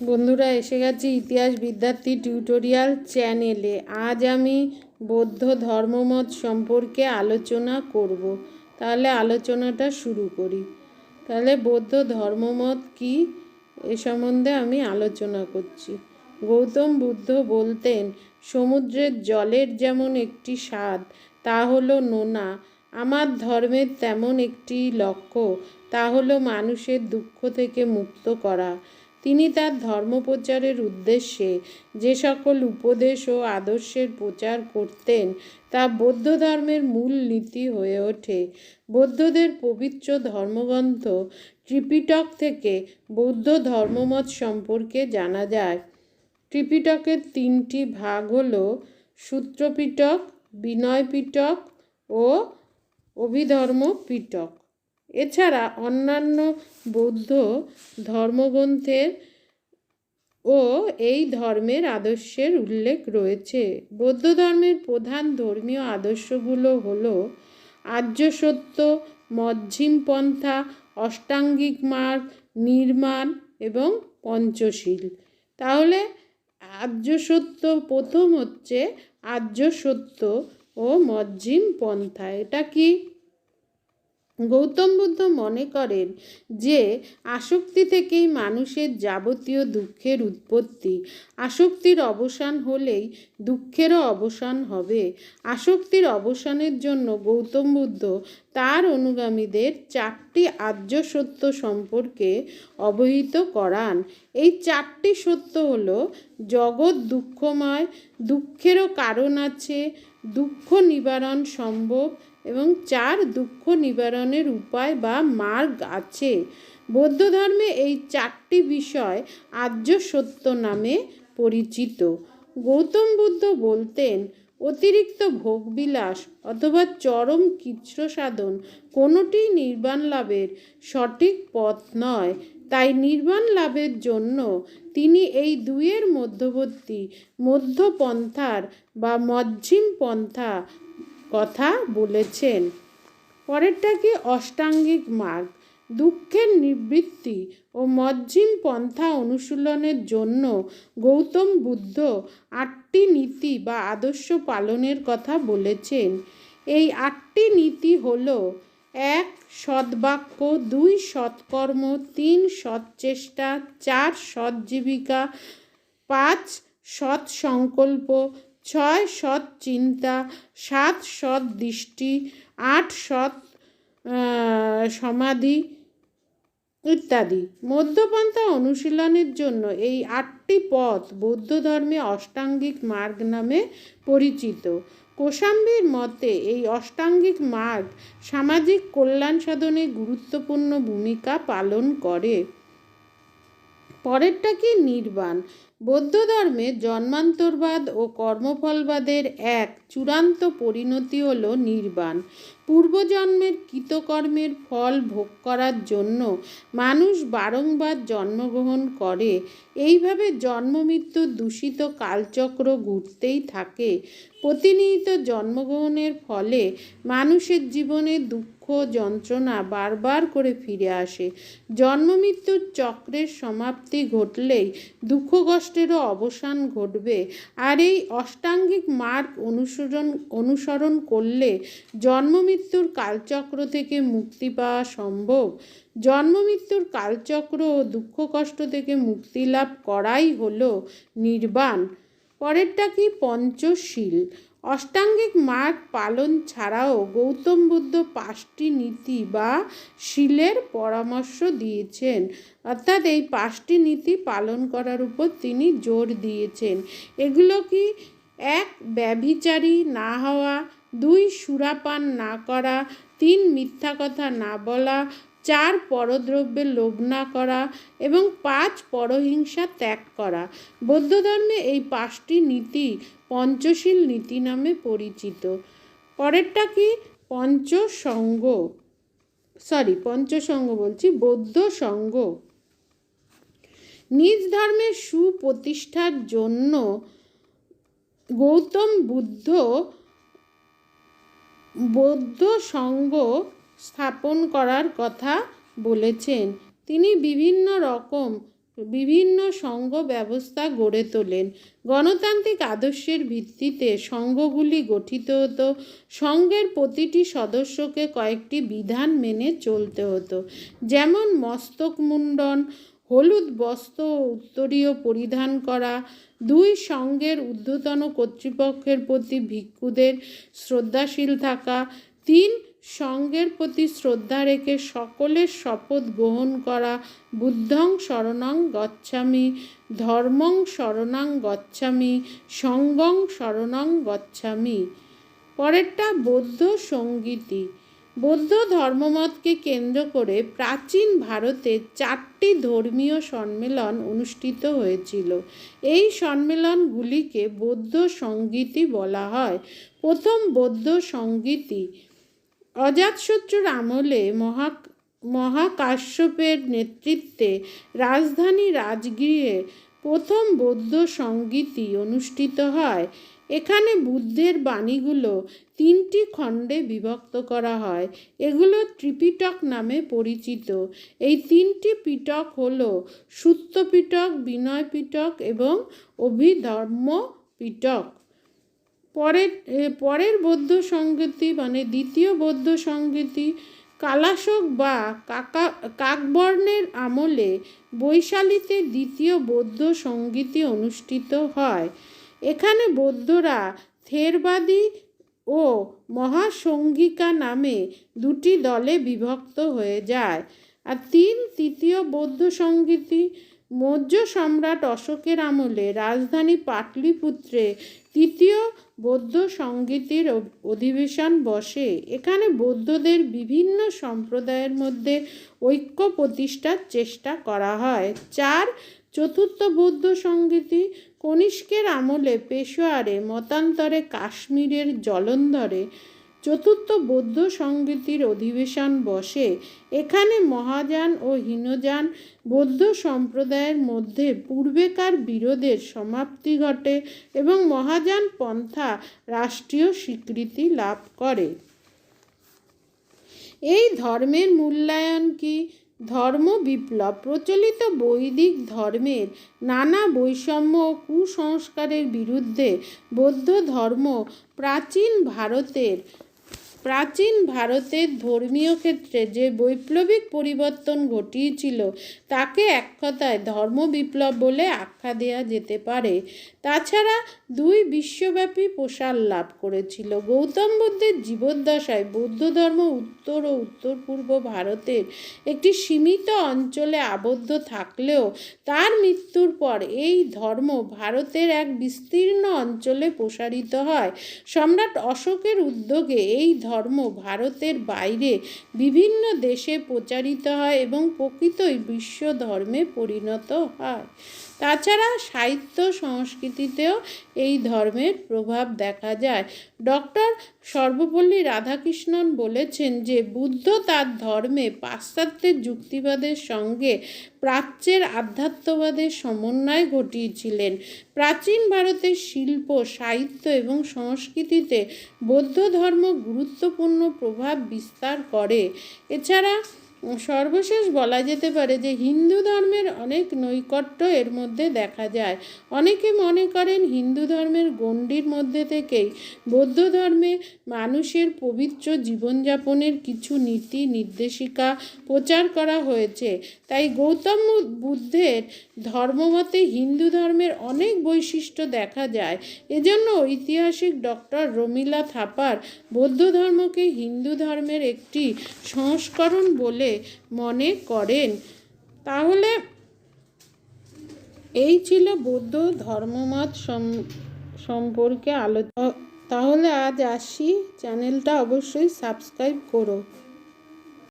বন্ধুরা এসে গেছি ইতিহাস বিদ্যার্থী টিউটোরিয়াল চ্যানেলে। আজ আমি বৌদ্ধ ধর্মমত সম্পর্কে আলোচনা করব। তাহলে আলোচনাটা শুরু করি। তাহলে বৌদ্ধ ধর্মমত কি এ সম্বন্ধে আমি আলোচনা করছি। গৌতম বুদ্ধ বলতেন, সমুদ্রের জলের যেমন একটি স্বাদ তা হলো নোনা, আমার ধর্মের তেমন একটি লক্ষ্য, তা হলো মানুষের দুঃখ থেকে মুক্ত করা। তিনি তার ধর্মপ্রচারের উদ্দেশ্যে যে সকল উপদেশ ও আদর্শের প্রচার করতেন তা বৌদ্ধ ধর্মের মূল নীতি হয়ে ওঠে। বৌদ্ধদের পবিত্র ধর্মগ্রন্থ ত্রিপিটক থেকে বৌদ্ধ ধর্মমত সম্পর্কে জানা যায়। ত্রিপিটকের তিনটি ভাগ হল সূত্রপিটক, বিনয় পিটক ও অভিধর্ম পিটক। এছাড়া অন্যান্য বৌদ্ধ ধর্মগ্রন্থের ও এই ধর্মের আদর্শের উল্লেখ রয়েছে। বৌদ্ধ ধর্মের প্রধান ধর্মীয় আদর্শগুলো হলো আর্য সত্য, মধ্যম পন্থা, অষ্টাঙ্গিক মার্গ, নির্মাণ এবং পঞ্চশীল। তাহলে আর্য সত্য প্রথম হচ্ছে আর্য সত্য ও মধ্যম পন্থা। এটা কি? গৌতম বুদ্ধ মনে করেন যে আসক্তি থেকেই মানুষের যাবতীয় দুঃখের উৎপত্তি। আসক্তির অবসান হলেই দুঃখেরও অবসান হবে। আসক্তির অবসানের জন্য গৌতম বুদ্ধ তার অনুগামীদের 4টি আর্য সত্য সম্পর্কে অবহিত করান। এই 4টি সত্য হলো জগৎ দুঃখময়, দুঃখেরও কারণ আছে, দুঃখ নিবারণ সম্ভব এবং 4 দুঃখ নিবারণের উপায় বা মার্গ আছে। বৌদ্ধ ধর্মে এই 4টি বিষয় আর্য সত্য নামে পরিচিত। গৌতম বুদ্ধ বলতেন, অতিরিক্ত ভোগবিলাস অথবা চরম কৃচ্ছ সাধন কোনোটি নির্বাণ লাভের সঠিক পথ নয়। তাই নির্বাণ লাভের জন্য তিনি এই দুইয়ের মধ্যবর্তী মধ্যপন্থার বা মধ্যম পন্থা কথা বলেছেন। পরেরটা কি? অষ্টাঙ্গিক মার্গ। দুঃখের নিবৃত্তি ও মধ্যম পন্থা অনুশীলনের জন্য গৌতম বুদ্ধ 8টি নীতি বা আদর্শ পালনের কথা বলেছেন। এই 8টি নীতি হলো 1. সদ্বাক্য, 2. সৎকর্ম, 3. সৎচেষ্টা, 4. সৎজীবিকা, 5. সৎ সংকল্প, 6. সৎ চিন্তা, 7. সৎ দৃষ্টি, 8. সৎ সমাধি ইত্যাদি। মধ্যপন্থা অনুশীলনের জন্য এই 8টি পথ বৌদ্ধ ধর্মে অষ্টাঙ্গিক মার্গ নামে পরিচিত। কোশাম্বীর মতে এই অষ্টাঙ্গিক মার্গ সামাজিক কল্যাণ সাধনে গুরুত্বপূর্ণ ভূমিকা পালন করে। পরেরটা কি? নির্বাণ। বৌদ্ধ ধর্মে জন্মান্তরবাদ ও কর্মফলবাদের এক চূড়ান্ত পরিণতি হল নির্বাণ। পূর্বজন্মের কৃতকর্মের ফল ভোগ করার জন্য মানুষ বারংবার জন্মগ্রহণ করে। এইভাবে জন্মমৃত্যুর দূষিত কালচক্র ঘুরতেই থাকে। প্রতিনিয়ত জন্মগ্রহণের ফলে মানুষের জীবনে দুঃখ যন্ত্রণা বারবার করে ফিরে আসে। জন্মমৃত্যুর চক্রের সমাপ্তি ঘটলেই দুঃখ কষ্টেরও অবসান ঘটবে। আর এই অষ্টাঙ্গিক মার্গ অনুসরণ করলে জন্মমৃত্যুর কালচক্র থেকে মুক্তি পাওয়া সম্ভব। জন্মমৃত্যুর কালচক্র ও দুঃখ কষ্ট থেকে মুক্তি লাভ করাই হলো নির্বাণ। পরেরটা কি? পঞ্চশীল। অষ্টাঙ্গিক মার্গ পালন ছাড়াও গৌতম বুদ্ধ 5টি নীতি বা শীলের পরামর্শ দিয়েছেন। অর্থাৎ এই 5টি নীতি পালন করার উপর তিনি জোর দিয়েছেন। এগুলো কি? 1. ব্যভিচারী না হওয়া, 2. সুরাপান না করা, 3. মিথ্যা কথা না বলা, 4. পরদ্রব্যে লোভ না করা এবং 5. পরহিংসা ত্যাগ করা। বৌদ্ধ ধর্মে এই 5টি নীতি পঞ্চশীল নীতি নামে পরিচিত। পরেরটা কি? বৌদ্ধ সংঘ। নিজ ধর্মের সুপ্রতিষ্ঠার জন্য গৌতম বুদ্ধ বৌদ্ধ সংঘ স্থাপন করার কথা বলেছেন। তিনি বিভিন্ন রকম বিভিন্ন সংঘ ব্যবস্থা গড়ে তোলেন। গণতান্ত্রিক আদর্শের ভিত্তিতে সংঘগুলি গঠিত হতো। সংঘের প্রতিটি সদস্যকে কয়েকটি বিধান মেনে চলতে হতো, যেমন মস্তক মুন্ডন, হলুদ বস্ত্র ও উত্তরীয় পরিধান করা, 2 সংঘের ঊর্ধ্বতন কর্তৃপক্ষের প্রতি ভিক্ষুদের শ্রদ্ধাশীল থাকা, 3 সংঘের প্রতি শ্রদ্ধা রেখে সকলের শপথ গ্রহণ করা, বুদ্ধং শরণং গচ্ছামি, ধর্মং শরণং গচ্ছামি, সংঘং শরণং গচ্ছামি। পরেরটা বৌদ্ধ সংগীতি। বৌদ্ধ ধর্মমতকে কেন্দ্র করে প্রাচীন ভারতে 4টি ধর্মীয় সম্মেলন অনুষ্ঠিত হয়েছিল। এই সম্মেলনগুলিকে বৌদ্ধ সংগীতি বলা হয়। প্রথম বৌদ্ধ সংগীতি অজাতশত্রুর আমলে মহাকাশ্যপের নেতৃত্বে রাজধানী রাজগৃহে প্রথম বৌদ্ধ সংগীতি অনুষ্ঠিত হয়। এখানে বুদ্ধের বাণীগুলো 3টি খণ্ডে বিভক্ত করা হয়। এগুলো ত্রিপিটক নামে পরিচিত। এই 3টি পিটক হল সূত্র পিটক, বিনয় পিটক এবং অভিধর্ম পিটক। পরের বৌদ্ধ সংগীতি মানে দ্বিতীয় বৌদ্ধ সংগীতি কালাশোক বা কাকবর্ণের আমলে বৈশালীতে দ্বিতীয় বৌদ্ধ সংগীতি অনুষ্ঠিত হয়। এখানে বৌদ্ধরা থেরবাদী ও মহাসঙ্গিকা নামে 2টি দলে বিভক্ত হয়ে যায়। আর তৃতীয় বৌদ্ধ সংগীতি মৌর্য সম্রাট অশোকের আমলে রাজধানী পাটলিপুত্রে তৃতীয় বৌদ্ধ সংগীতির অধিবেশন বসে। এখানে বৌদ্ধদের বিভিন্ন সম্প্রদায়ের মধ্যে ঐক্য প্রতিষ্ঠার চেষ্টা করা হয়। চতুর্থ বৌদ্ধ সংগীতি কনিষ্কের আমলে পেশোয়ারে মতান্তরে কাশ্মীরের জলন্ধরে চতুর্থ বৌদ্ধ সংগীতির অধিবেশন বসে। এখানে মহাযান ও হীনযান বৌদ্ধ সম্প্রদায়ের মধ্যে পূর্বেকার বিরোধের সমাপ্তি ঘটে এবং মহাযান পন্থা রাষ্ট্রীয় স্বীকৃতি লাভ করে। এই ধর্মের মূল্যায়ন কি? ধর্ম বিপ্লব। প্রচলিত বৈদিক ধর্মের নানা বৈষম্য ও কুসংস্কারের বিরুদ্ধে বৌদ্ধ ধর্ম প্রাচীন ভারতের ধর্মীয় ক্ষেত্রে যে বৈপ্লবিক পরিবর্তন ঘটিয়েছিল তাকে এক কথায় ধর্ম বিপ্লব বলে আখ্যা দেওয়া যেতে পারে। তাছাড়া 2 বিশ্বব্যাপী প্রসার লাভ করেছিল। গৌতম বুদ্ধের জীবদ্দশায় বৌদ্ধ ধর্ম উত্তর ও উত্তর পূর্ব ভারতের একটি সীমিত অঞ্চলে আবদ্ধ থাকলেও তার মৃত্যুর পর এই ধর্ম ভারতের এক বিস্তীর্ণ অঞ্চলে প্রসারিত হয়। সম্রাট অশোকের উদ্যোগে এই ধর্ম ভারতের বাইরে বিভিন্ন দেশে প্রচারিত হয় এবং প্রকৃতই বিশ্ব ধর্মে পরিণত হয়। তাছাড়া সাহিত্য সংস্কৃতিতেও এই ধর্মের প্রভাব দেখা যায়। ডক্টর সর্বপল্লী রাধাকৃষ্ণন বলেছেন যে বুদ্ধ তার ধর্মে পাশ্চাত্যের যুক্তিবাদের সঙ্গে প্রাচ্যের আধ্যাত্মবাদের সমন্বয় ঘটিয়েছিলেন। প্রাচীন ভারতের শিল্প, সাহিত্য এবং সংস্কৃতিতে বৌদ্ধ ধর্ম গুরুত্বপূর্ণ প্রভাব বিস্তার করে। এছাড়া সর্বশেষ বলা যেতে পারে যে হিন্দু ধর্মের অনেক নৈকট্য এর মধ্যে দেখা যায়। অনেকে মনে করেন হিন্দু ধর্মের গণ্ডির মধ্যে থেকেই বৌদ্ধ ধর্মে মানুষের পবিত্র জীবনযাপনের কিছু নীতি নির্দেশিকা প্রচার করা হয়েছে। তাই গৌতম বুদ্ধের ধর্মমতে হিন্দু ধর্মের অনেক বৈশিষ্ট্য দেখা যায়। এজন্য ঐতিহাসিক ডক্টর রমিলা থাপার বৌদ্ধ ধর্মকে হিন্দু ধর্মের একটি সংস্করণ বলে মনে করেন। তাহলে এই ছিল বৌদ্ধ ধর্মমত সম্পর্কে আলোচনা। তাহলে আজ আসি, চ্যানেলটা অবশ্যই সাবস্ক্রাইব করো।